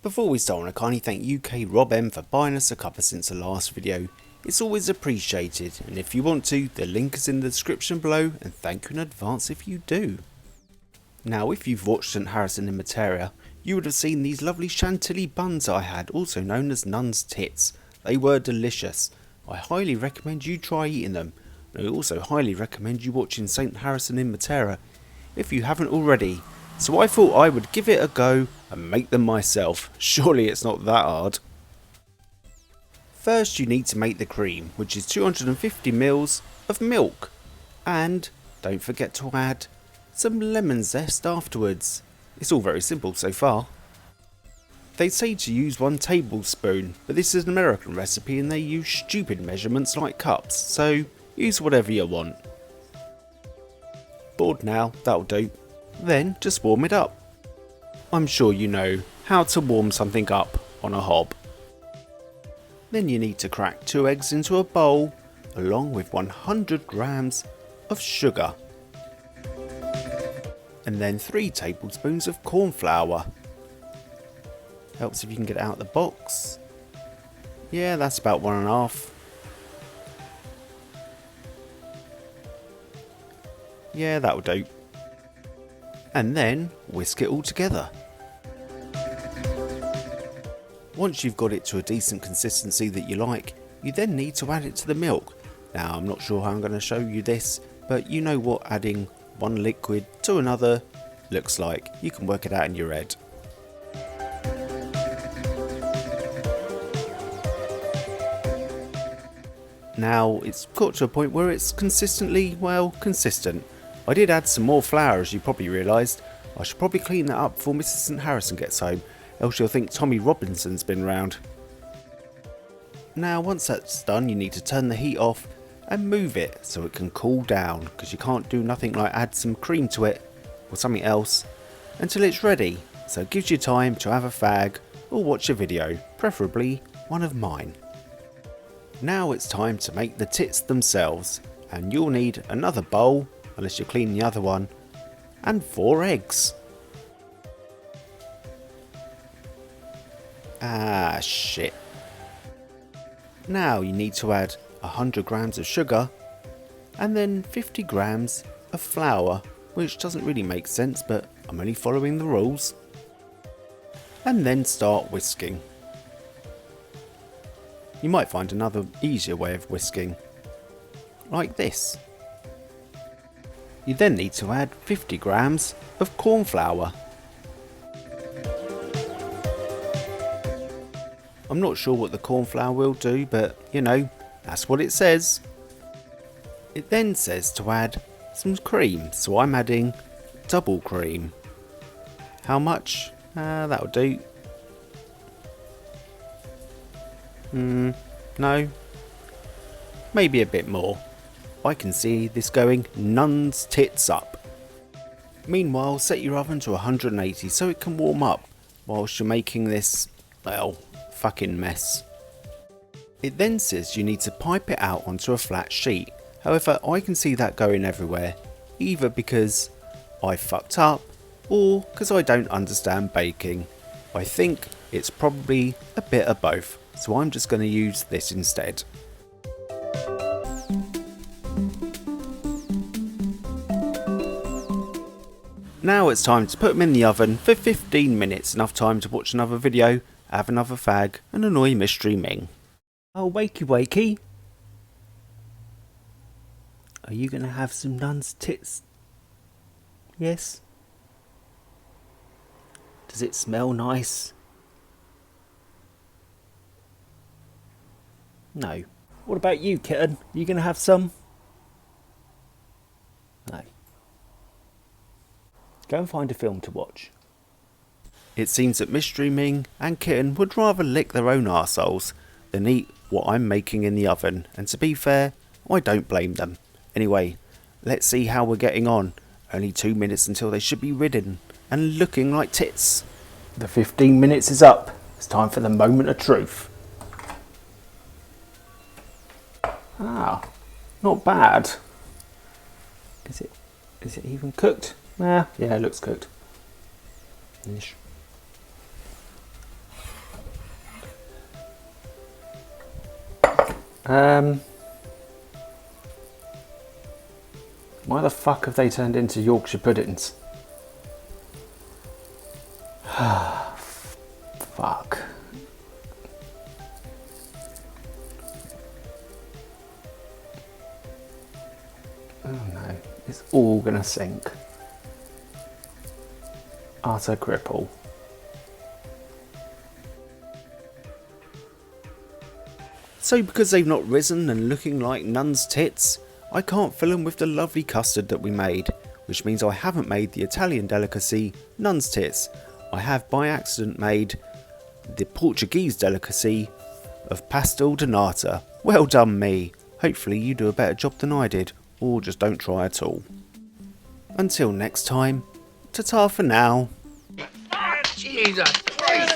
Before we start, I want to kindly thank UK Rob M for buying us a cuppa since the last video. It's always appreciated, and if you want to, the link is in the description below, and thank you in advance if you do. Now, if you've watched St Harrison In Matera, you would have seen these lovely chantilly buns I had, also known as Nuns Tits. They were delicious. I highly recommend you try eating them, and I also highly recommend you watching St Harrison In Matera if you haven't already. So I thought I would give it a go and make them myself. Surely it's not that hard. First you need to make the cream, which is 250 ml of milk, and don't forget to add some lemon zest afterwards. It's all very simple so far. They say to use 1 tablespoon, but this is an American recipe and they use stupid measurements like cups, so use whatever you want. Bored now? That'll do. Then just warm it up. I'm sure you know how to warm something up on a hob. Then you need to crack 2 eggs into a bowl along with 100 grams of sugar. And then 3 tablespoons of corn flour. Helps if you can get it out of the box. Yeah, that's about 1.5. Yeah, that'll do. And then whisk it all together. Once you've got it to a decent consistency that you like, you then need to add it to the milk. Now, I'm not sure how I'm going to show you this, but you know what adding one liquid to another looks like. You can work it out in your head. Now, it's got to a point where it's consistently, well, consistent. I did add some more flour, as you probably realised. I should probably clean that up before Mrs St Harrison gets home, else she'll think Tommy Robinson's been round. Now, once that's done, you need to turn the heat off and move it so it can cool down, because you can't do nothing like add some cream to it or something else until it's ready. So it gives you time to have a fag or watch a video, preferably one of mine. Now it's time to make the tits themselves, and you'll need another bowl, unless you clean the other one, and 4 eggs. Ah, shit. Now you need to add 100 grams of sugar and then 50 grams of flour, which doesn't really make sense, but I'm only following the rules. And then start whisking. You might find another easier way of whisking, like this. You then need to add 50 grams of corn flour. I'm not sure what the corn flour will do, but you know, that's what it says. It then says to add some cream, so I'm adding double cream. How much? That'll do. No. Maybe a bit more. I can see this going Nuns Tits up. Meanwhile, set your oven to 180 so it can warm up whilst you're making this, well, fucking mess. It then says you need to pipe it out onto a flat sheet. However, I can see that going everywhere, either because I fucked up or because I don't understand baking. I think it's probably a bit of both, so I'm just going to use this instead. Now it's time to put them in the oven for 15 minutes, enough time to watch another video, have another fag and annoy Mystery Ming. Oh, wakey wakey. Are you going to have some Nuns Tits? Yes? Does it smell nice? No. What about you, kitten? Are you going to have some? No. Go and find a film to watch. It seems that Mystery Ming and Kitten would rather lick their own arseholes than eat what I'm making in the oven, and to be fair, I don't blame them. Anyway, let's see how we're getting on. Only 2 minutes until they should be ridden and looking like tits. The 15 minutes is up. It's time for the moment of truth. Ah, not bad. Is it even cooked? Yeah, it looks cooked. Ish. Why the fuck have they turned into Yorkshire puddings? Fuck. Oh no, it's all gonna sink. Utter cripple. So because they've not risen and looking like Nuns' tits, I can't fill them with the lovely custard that we made, which means I haven't made the Italian delicacy Nuns' tits. I have by accident made the Portuguese delicacy of pastel de nata. Well done me. Hopefully you do a better job than I did, or just don't try at all. Until next time, ta-ta for now. Jesus Christ,